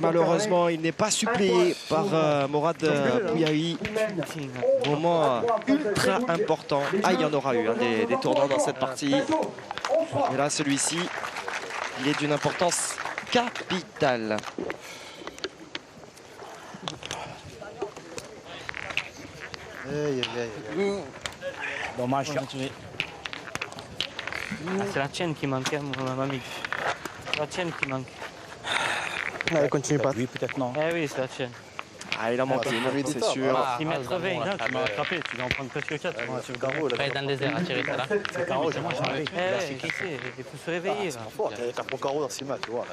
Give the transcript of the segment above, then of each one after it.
Malheureusement, il n'est pas suppléé par Morad Bouyahi. Moment ultra important. Ah, il y en aura eu des tournants dans cette partie. Et là, celui-ci, il est d'une importance capitale. Dommage. C'est la tienne qui manquait, mon ami. C'est la tienne qui manque. Allez, continue pas. Oui, peut-être non. Eh oui, c'est la tienne. Ah, il en manque une, c'est sûr. 6 mètres 20. Tu m'as attrapé, tu vas en prendre presque 4. Pas dans le désert à tirer ça là. C'est carreau, j'ai mangé. Eh ouais, qui c'est? Il faut se réveiller là. Fort, t'as pour carreau dans 6 mètres, tu vois.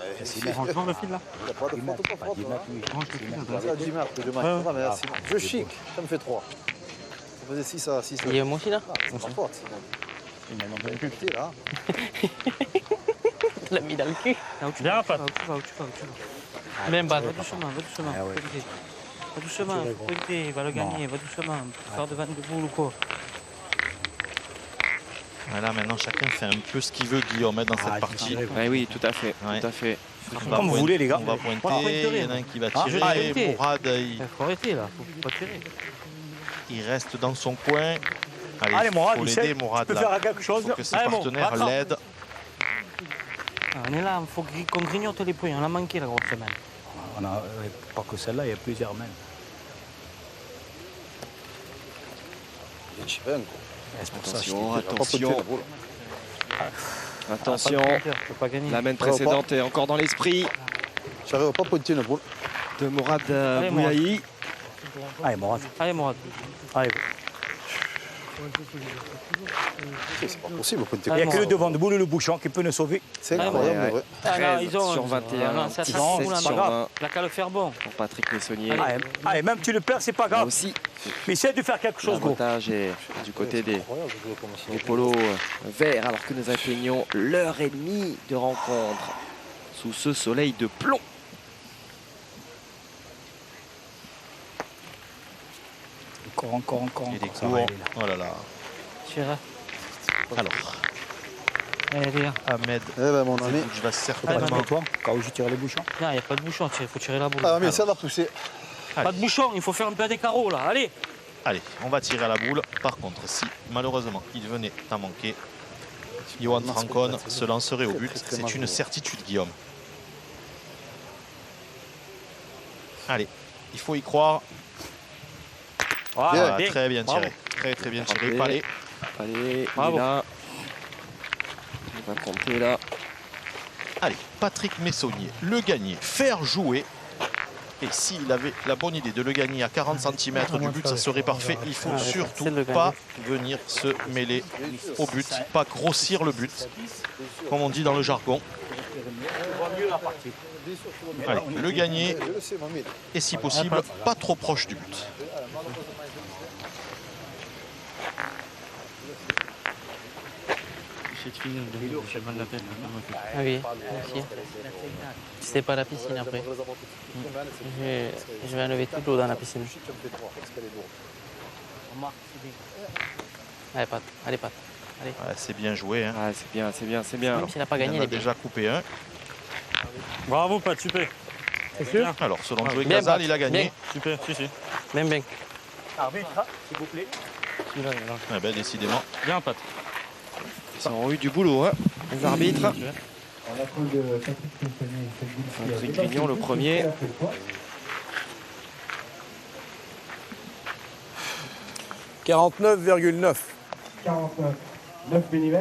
Franchement, le fil là. T'as pas de faute ou pas faute, là. Range le fil. C'est à 10 mètres que je marque. Non, mais là, je chic, ça me fait 3. Ça faisait 6 à 6. Il y a moi aussi là. Ah, c'est pas faute. Il m'a imputé là. Tu l'as mis dans le cul. Viens, Pat. Où tu vas. Même pas. Va doucement, va doucement. Va doucement, faut pas éviter, il va le gagner, va doucement. Faire devant de boule ou quoi. Voilà, maintenant chacun fait un peu ce qu'il veut, Guillaume, dans cette partie. Oui, tout à fait. Ouais. Tout à fait. Comme vous voulez, les gars. On va pointer, il y en a un qui va tirer. arrêtez. Mourad, Il faut arrêter là, faut pas tirer. il reste dans son coin. Allez, Mourad, faut il l'aider, sait. Mourad, Tu peux là. faire quelque chose. Faut que ses Allez, bon, partenaires va-t'en. l'aident. On est là, il faut qu'on grignote les points, on a manqué la grosse semaine. On a pas que celle-là, il y a plusieurs même. J'ai tiré un coup. C'est pour ça que je Attention, dis- attention. Attention. Tu peux pas gagner. La main précédente est encore dans l'esprit J'arrive pas à pointer une boule. de Morad Allez, Bouyahi. Allez, Mourad. Allez, Mourad. Allez. C'est pas possible de pointer. Il n'y a que le devant de boule et le bouchon qui peut nous sauver. C'est Ouais, incroyable, ouais. vrai. Ah, non, 13 ils ont- sur 21, non, ça, 17 ça, sur là, 20 il a qu'à le faire bon. pour Patrick Messonnier. Allez, même tu le perds, c'est pas Là grave. aussi, Mais essaie de faire quelque chose, gros. l'avantage est du côté des Incroyable de jouer comme ça. polos verts alors que nous atteignons l'heure et demie de rencontre sous ce soleil de plomb. Encore. Il est Ça va court. aller, là. Oh là là. Tire. Alors, Allez, les gars. Ahmed Eh ben, mon ami. je vais Pas certainement. de toi, quand je tire les bouchons. Non, il n'y a pas de bouchon, il faut tirer la boule. Ah, mais ça va pousser. Pas de bouchon, il faut faire un peu des carreaux là, allez. Allez, on va tirer à la boule. Par contre, si malheureusement il venait à manquer, Johan Francon se lancerait au but. C'est une certitude, Guillaume. Allez, il faut y croire. Voilà, Voilà, très bien Bravo. tiré. Très bien tiré. Parfait. Palais. Allez, il Bravo. est là. On va compter là. Allez, Patrick Messonnier, le gagner, faire jouer. Et s'il avait la bonne idée de le gagner à 40 cm du but, ça serait parfait. Il faut surtout c'est le gagner. pas venir se mêler au but, pas grossir le but, comme on dit dans le jargon. Allez, le gagner Je le sais, mamie. et si possible, pas trop proche du but. Ah oui, aussi. C'est pas la piscine après. Je vais enlever toute l'eau dans la piscine. Allez, Pat. Allez, Pat. Allez. Ouais, c'est bien joué. Hein. Ah, c'est bien, c'est bien, c'est bien. Même s'il n'a pas Il gagné, en il a est bien. déjà coupé un. Bravo, Pat, super. Alors, selon Joey Bien, Gazal, Pat. il a gagné. Bien. Super, si. Même bien. Arbitre, s'il vous plaît. Celui-là, il est là. Eh ben, décidément. Viens, Pat. Ils ont eu du boulot, hein, les arbitres. Patrick Grignon, le premier. 49,9. 49, 9 mm.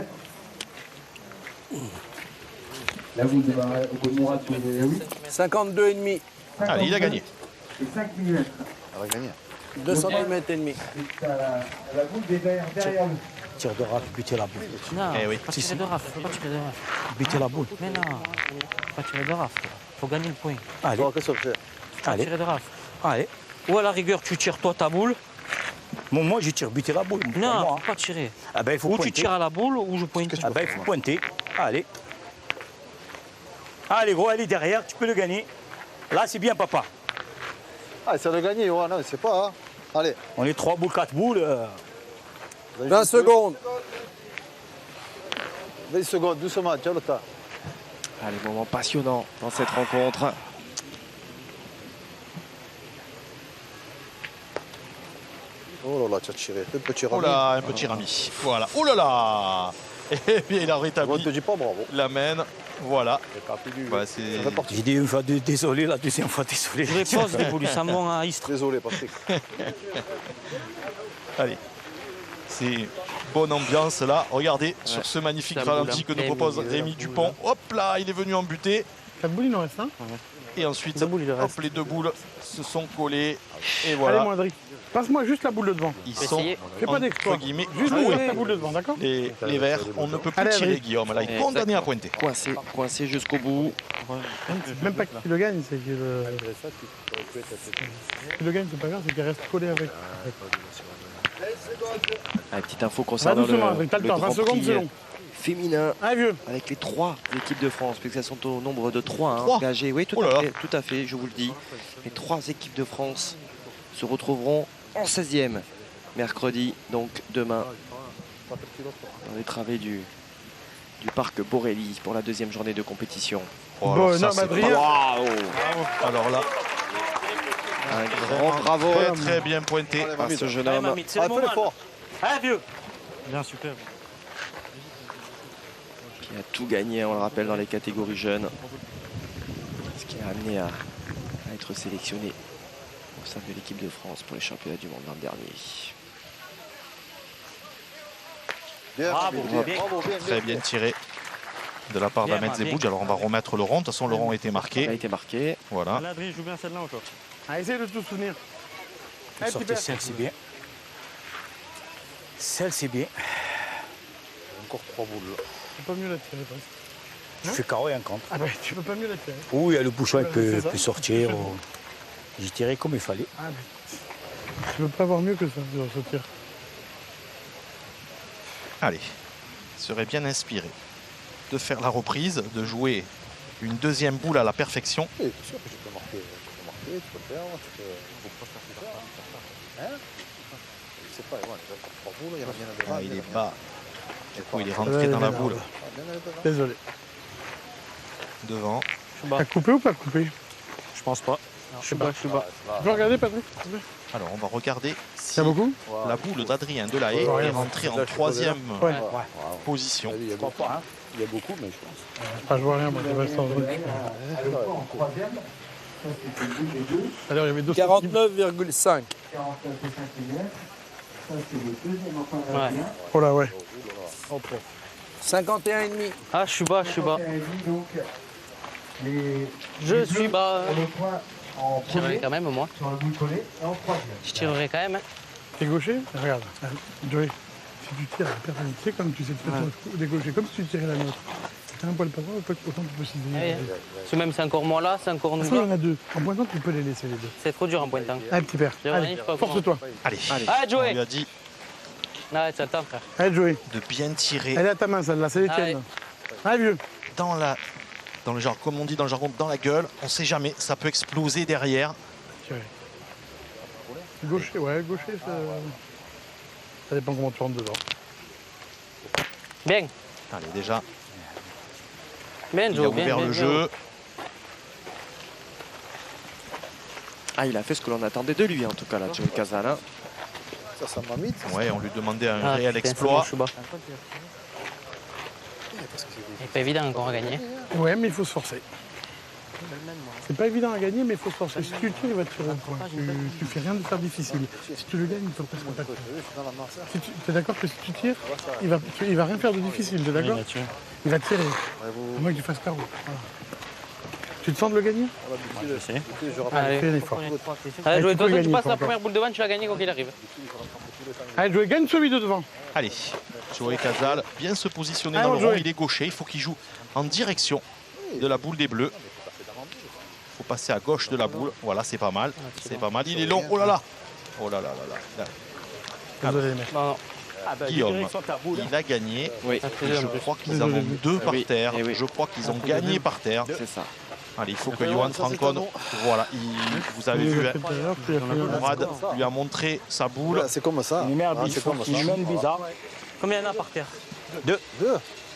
Là, vous de Mourad, vous avez oui. 52,5. Allez, il a gagné. Et 5 mm. Ça va gagner. 2 cm et demi. La boule derrière le. Tire de raf, buter la boule. Non, Eh oui. faut pas tirer de raf. Faut pas tirer de raf. Buter la boule. Mais non, faut pas tirer de raf. Faut gagner le point. Allez, Bon, qu'est-ce qu'on fait? Faut pas Allez. tirer de raf. allez. Ou à la rigueur, tu tires toi ta boule. Moi, je tire buter la boule. pour Non, moi, faut hein. pas tirer. Ah ben, il faut Ou tu pointer. tires à la boule ou je pointe. Ah ben, il faut pointer. Allez. Allez, gros, elle est derrière, tu peux le gagner. Là, c'est bien, papa. Ah, ça de gagner, ouais, non, c'est pas. Hein. Allez, On est 3 boules, 4 boules. 20 secondes. 20 secondes, doucement, tiens le temps. Allez, moment passionnant dans cette rencontre. Oh là là, tu as tiré. Un petit Oh rami. là, un petit rami. Voilà. Oh là là. Et bien, il a On ne rétabli te dit pas bravo. la main. Voilà. Bah, Ça c'est... fait partie. J'ai dit une fois désolé, la deuxième fois désolé. Je repose des boules, ça monte à Istres. Désolé, Patrick. Allez. C'est bonne ambiance là. Regardez sur ce magnifique Ça boule ralenti en que nous pleine propose milieu, Rémi Dupont. Hop là, il est venu en buter. 4 boules, il en reste un. Et ensuite, Deux boules, il hop, reste. les deux boules se sont collées. Et Allez, voilà. Moindry. Passe-moi juste la boule de devant. Ils Essayez. sont, Fais pas entre d'exploit. guillemets, Juste joués. la boule de devant, d'accord? Les verts, on ne peut plus Allez, tirer, Adrien. Guillaume. Là, il est condamné à pointer. Coincé jusqu'au bout. C'est même pas qu'il le gagne, c'est qu'il le gagne, c'est pas grave, c'est qu'il reste collé avec. Ah, petite info concernant Va doucement, le, Adrien, t'as le le temps, 20 Grand secondes, Prix c'est long. féminin Allez, vieux. avec les 3 équipes de France, puisqu'elles sont au nombre de 3 Trois. engagées. Oui, Oh là là. tout à fait, je vous le dis. Les 3 équipes de France se retrouveront en 16e mercredi, donc demain, dans les travées du parc Borelli pour la 2e journée de compétition. Oh, alors Bon, ça, non, c'est Adrien. Waouh! Alors là, Un grand bravo très très bien pointé. à ce jeune Allez, homme mamie, c'est le Ah, fais moment. l'effort. Allez, vieux. Bien, super. qui a tout gagné, on le rappelle, dans les catégories jeunes. Ce qui l'a amené à être sélectionné au sein de l'équipe de France pour les championnats du monde l'an dernier. Bien, Bravo, bien, bien. bravo, bien, Très bien tiré de la part Bien, d'Ahmed bien. Zebouj. Alors on va remettre le rond. De toute façon, le rond a été Il a marqué. été marqué. Voilà. Allez, Adrien, joue bien celle-là encore. Ah, essaye de tout souvenir. Allez, petit Sortez père. celle, c'est bien. Celle, c'est bien. Encore 3 boules. Tu peux pas mieux la tirer, presque. Je fais carreau et un contre. Ah, bah, tu peux pas mieux la tirer. Oui, le bouchon il C'est ça. peut sortir. J'ai tiré comme il fallait. Ah, mais tu peux pas avoir mieux que ça sur ce tir. Allez. Il serait bien inspiré de faire la reprise, de jouer une deuxième boule à la perfection. Oui, bien sûr que tu peux marquer. Tu peux le faire. Tu peux... Hein? Je sais pas, ouais, il y a encore 3 boules. Il y en a bien devant. Ah, il est bas. Du coup, il est rentré dans la boule Désolé. devant. T'as coupé ou pas coupé? Je pense pas. Je suis bas. Tu peux regarder, Patrick? s'il te plaît. Alors, on va regarder si Y'a beaucoup? la boule d'Adrien Delahaye est rentrée en 3e Ouais. position. Il y a beaucoup, il y a beaucoup, mais je pense. Ah, je vois rien, moi, je reste en truc. Alors, il y avait d'autres équipes. 49,5. Ouais. Oh là, ouais. 51,5. Ah, je suis bas. Je suis bas. Je tirerai quand même, moi. Je tirerai quand même. T'es gaucher? Regarde. Joey, si tu tires à la perpendiculaire, comme tu sais te faire ton coup des gauchers, comme si tu tirais la nôtre. T'as un poil pas droit, autant tu peux s'y Allez. donner. C'est même c'est encore moi là, c'est encore nous Il y en là. a 2. En pointant, tu peux les laisser les 2. C'est trop dur en pointant. Allez, petit père. J'ai Allez, rien, je sais pas force-toi. Allez, Allez, on lui Joey. a dit Ouais, c'est le temps, frère. Allez, Joey. de bien tirer Elle est à ta main, celle-là, c'est les Allez. tiennes. Allez, vieux. dans le jargon, comme on dit dans le jargon, dans la gueule. On sait jamais, ça peut exploser derrière. Tirez. Gaucher, ouais, gaucher, ça dépend comment tu rentres dedans. Bien. Allez, déjà, Bien, il a Joe. Bien, ouvert bien, le bien. jeu. Ah, il a fait ce que l'on attendait de lui, en tout cas, là, Joey Casal. Ça m'a mis. Ouais, on lui demandait un Ah, réel putain, c'est bon, exploit. je suis bas. C'est pas évident qu'on va gagner. Ouais, mais il faut se forcer. C'est pas évident à gagner, mais il faut se forcer. Si tu tires, il va te tirer au point. Tu fais rien de faire difficile. Si tu le gagnes, il faut presque pas le faire. Si tu es d'accord que si tu tires, il va rien faire de difficile, t'es d'accord? Il va tirer. À moins que tu fasses carreau. Voilà. Tu te sens de le gagner? Allez, Fais un effort. Allez, Joey, tu toi, peux tu gagner, passes toi, la encore. première boule devant, tu vas gagner quoi qu'il arrive. Allez, Joey, gagne celui de devant. Allez, Joey Casal, bien se positionner Allez, dans le Joey. rond. Il est gaucher, il faut qu'il joue en direction de la boule des Bleus. Il faut passer à gauche de la boule. Voilà, c'est pas mal. C'est pas mal. Il est long. Oh là là. Oh là là là là. Désolé, mec. Non, non. Guillaume, il a gagné. Oui, Ça fait Et deux, je en plus. crois qu'ils en ont deux par Oui, terre. eh oui. Je crois qu'ils ont gagné par terre. c'est ça. Allez, il faut que Johan se rende compte. Voilà, vous avez vu, hein, Tout à l'heure, tu as fait un- Mourad lui a montré sa boule. C'est comme ça. C'est comme ça. Une bizarre. Combien il y en a par terre? Deux.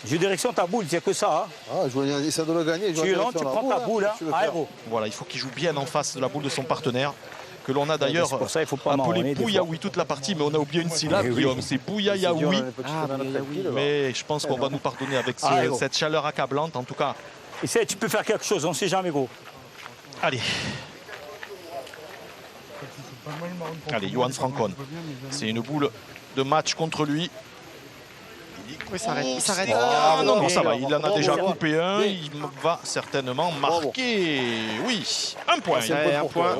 J'ai direction ta boule, c'est que ça. Hein. Ah, je essaie de le gagner. Tu es lent, tu prends ta boule, hein, aéro. Voilà, il faut qu'il joue bien en face de la boule de son partenaire. que l'on a d'ailleurs C'est pour ça, il faut pas appelé marronner, des Bouyaoui toute la partie, mais on a oublié une syllabe, Eh oui. Guillaume. C'est Bouyayaoui. Ah, Bouyayaoui. Mais je pense qu'on va nous pardonner avec cette chaleur accablante. En tout cas, Essaye, tu peux faire quelque chose, on ne sait jamais, gros. allez. Allez, Johan Francon. C'est une boule de match contre lui. Oui, il s'arrête. Ah, non, ça va, il en a déjà coupé un. Il va certainement marquer. Oui, un point. Ouais, un point.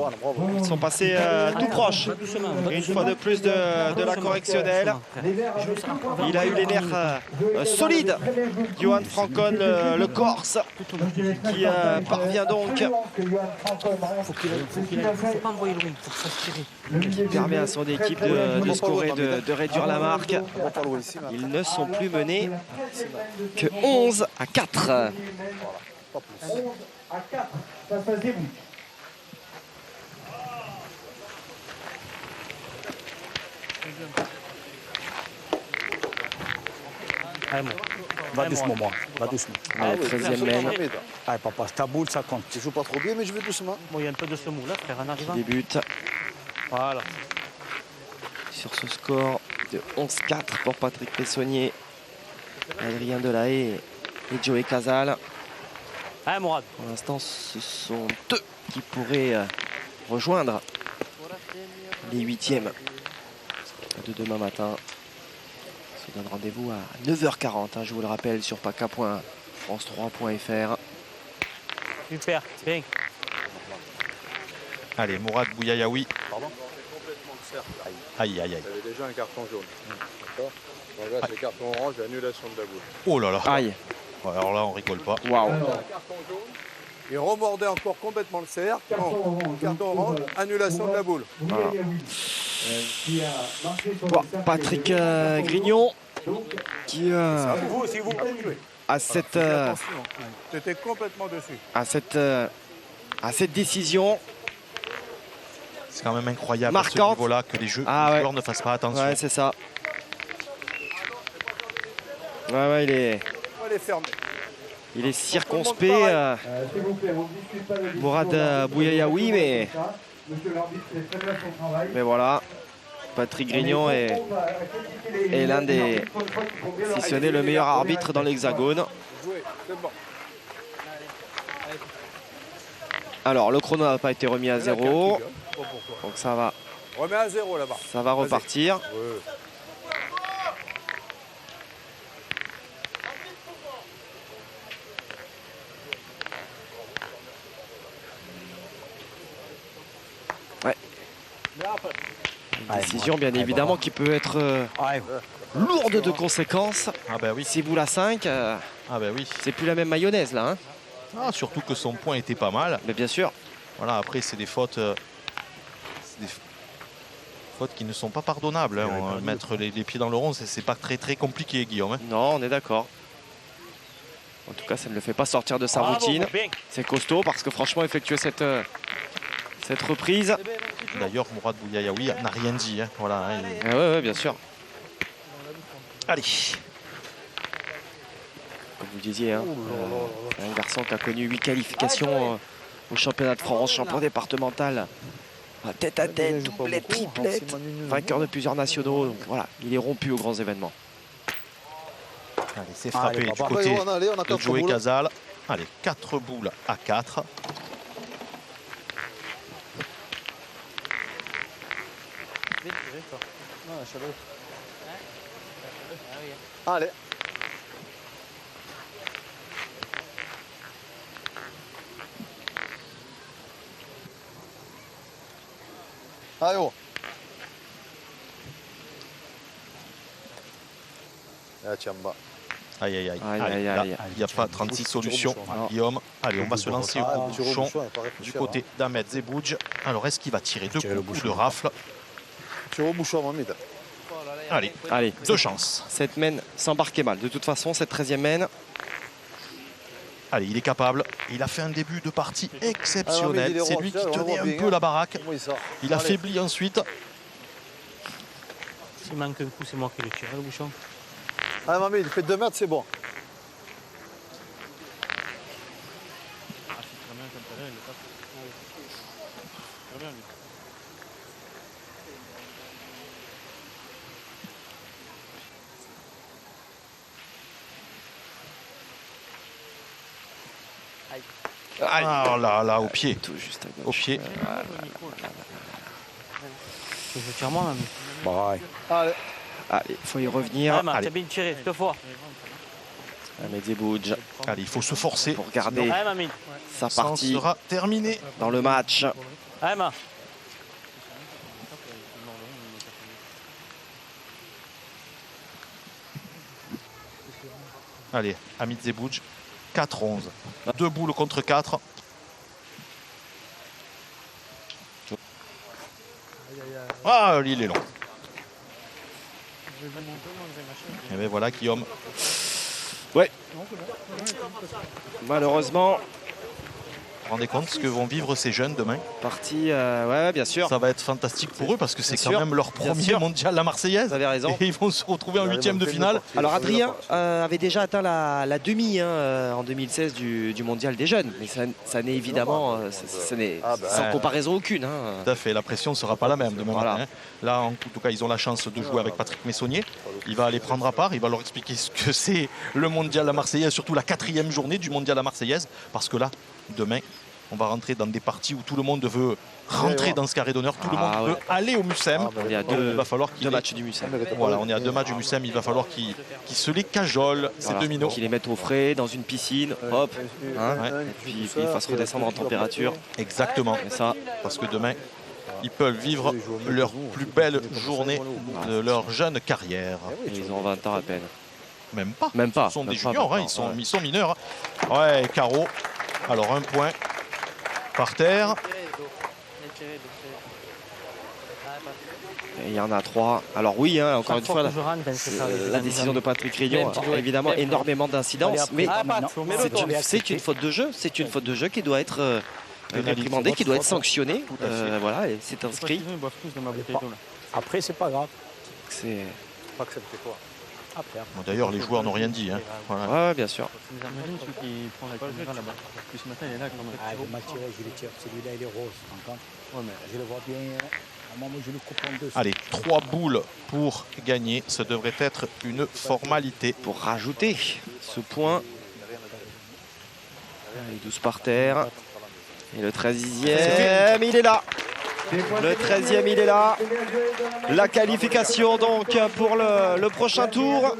Ils sont passés tout proches. Une fois de plus de la correctionnelle. Il a eu les nerfs solides. Johan Francon, le Corse, qui parvient donc, Faut pas envoyer loin, faut s'aspirer. qui permet à son équipe de scorer, de réduire la marque. Ils ne sont plus menés que 11 à 4. 11 à 4, ça se faisait vous. Allez, moi. Va doucement, moi. Va doucement. La 13e mène Allez, papa, ta boule, ça compte. Je joue pas trop bien, mais je vais doucement. Bon, il y a un peu de semoule là, frère, en arrivant. débute Voilà. sur ce score de 11-4 pour Patrick Messonnier, Adrien Delahaye et Joey Casal. Allez, Mourad. Pour l'instant, ce sont deux qui pourraient rejoindre les 8e de demain matin. On se donne rendez-vous à 9h40, hein, je vous le rappelle, sur paca.france3.fr. Super, bien. Allez, Mourad Bouyayaoui. Pardon. Aïe, aïe, aïe. Il y avait déjà un carton jaune. D'accord. Donc là, c'est le carton orange, annulation de la boule. Oh là là. Aïe, Ouais, alors là, on rigole pas. waouh. Carton jaune. Il remordait encore complètement le cercle. Bon, carton orange, annulation de la boule. Bon, Patrick Grignon qui Vous, c'est vous. a cette, C'était complètement dessus. à cette décision. C'est quand même incroyable à ce Marquante. niveau-là que les Ah, joueurs ne fassent pas attention. Ouais, c'est ça. Ouais, il est circonspect, S'il vous plaît, on ne discute pas de décision. Mourad Bouyayaoui, mais Monsieur l'arbitre fait très bien son travail. voilà, Patrick Grignon est l'un des, si ce n'est le meilleur arbitre dans l'Hexagone. Jouez, c'est bon. Alors, le chrono n'a pas été remis à 0, donc ça va Remets à 0 là-bas. repartir. Ouais. Une décision, bien évidemment, qui peut être Allez, lourde de conséquences. Ah ben oui. C'est boule à 5, Ah ben oui. c'est plus la même mayonnaise là, hein. Ah, surtout que son point était pas mal. Mais bien sûr. Voilà, après c'est des fautes, fautes qui ne sont pas pardonnables. Hein. Mettre les pieds dans le rond, c'est pas très compliqué, Guillaume. Hein. Non, on est d'accord. En tout cas, ça ne le fait pas sortir de sa routine. Bien. C'est costaud parce que franchement, effectuer cette reprise. D'ailleurs, Mourad Bouyayaoui n'a rien dit. Hein. Voilà, hein, Ah ouais, bien sûr. Allez. Comme vous le disiez, hein, un garçon qui a connu 8 qualifications au championnat de France, champion départemental, tête à tête, doublette, triplette, vainqueur de plusieurs nationaux. Donc voilà, il est rompu aux grands événements. Allez, c'est frappé Allez, du papa. côté on a de 4 Joey boules. Casal. Allez, 4 boules à 4. Allez. Allez, oh. Ah, tiens, bas. Aïe, aïe, aïe. Aïe, Allez, aïe, là, aïe. il n'y a pas 36 solutions, Non. Guillaume. Allez, on va se lancer au petit bouchon rebouchon, il paraît du cher, côté d'Ahmed Zebouj. Alors, est-ce qu'il va tirer deux Tirer le coups de bouchon. rafle? Tu rebouchon, Mohamed. Allez, Allez, deux chances. cette mène s'embarquait mal. De toute façon, cette 13e mène, Allez, il est capable. Il a fait un début de partie exceptionnel. il est C'est rond, lui qui on le tenait voit un bien, peu hein. la baraque. Comment il sort? Il a Allez. faibli ensuite. S'il manque un coup, c'est moi qui le tire, le bouchon. Allez, Mohamed, il fait 2 mètres, c'est bon. Ah là là, au pied. Tout juste à gauche. Au pied. Je tire moi, même. Bah, ouais. Allez, il faut y revenir. Ouais, man, Allez, t'as bien tiré, deux fois. Ahmed Zebouj Allez, il faut se forcer. pour garder Ouais, mamie. sa Ça partie sera terminé. dans le match. Ouais, man. Allez, Hamid Zebouj, 4-11. 2 boules contre 4. Ah, il est long. Et bien voilà, Guillaume. Malheureusement, Vous vous rendez compte ce que vont vivre ces jeunes demain? partie, ouais, bien sûr. Ça va être fantastique pour eux parce que c'est Bien quand sûr, même leur bien premier sûr. mondial la Marseillaise. Vous avez raison. Et ils vont se retrouver en huitième de finale. Alors Adrien avait déjà atteint la demi en 2016 du mondial des jeunes, mais ça n'est évidemment ça n'est sans comparaison aucune. Tout à fait, la pression ne sera pas la même demain Voilà. matin. Là, en tout cas, ils ont la chance de jouer avec Patrick Messonnier. Il va les prendre à part, il va leur expliquer ce que c'est le mondial la Marseillaise, surtout la 4e journée du mondial la Marseillaise. Parce que là, demain, on va rentrer dans des parties où tout le monde veut rentrer dans ce carré d'honneur, tout le monde veut aller au Mucem. Il y a Donc, il va falloir deux matchs du Mucem. Voilà, on est à 2 matchs du Mucem, il va falloir qu'ils se les cajolent, ces Voilà, deux minots. qu'ils les mettent au frais dans une piscine, hop, hein, Ouais. et puis ils fassent redescendre en température. Exactement, Et ça, parce que demain, ils peuvent vivre leur plus belle journée de leur jeune carrière. ils ont 20 ans à peine. Même pas. Même pas. Ce sont même des pas juniors, 20 hein, ans, ils sont mineurs. Ouais, carreau. Alors, 1 point par terre. Et il y en a 3. Alors oui, hein, encore une fois, la décision de Patrick Réunion a évidemment énormément d'incidence, mais c'est une faute de jeu. C'est une faute de jeu qui doit être réprimandée, qui doit être sanctionnée. Voilà, et c'est inscrit. Après, c'est pas grave. C'est Pas accepté quoi. Après, Bon, d'ailleurs, les joueurs n'ont rien dit. Hein. Voilà. ouais, bien sûr. Imagine ceux qui prennent la caméra là-bas. Parce que ce matin, il est là quand même. Ah, il m'a tiré, je le tire. Celui-là, il est rose. Tu comprends? Ouais, mais je le vois bien. Moi, je le coupe en deux. Allez, 3 boules pour gagner. Ça devrait être une formalité. Pour rajouter ce point. Les 12 par terre. Et le 13e, il est là. Le 13e, il est là. La qualification donc pour le prochain tour.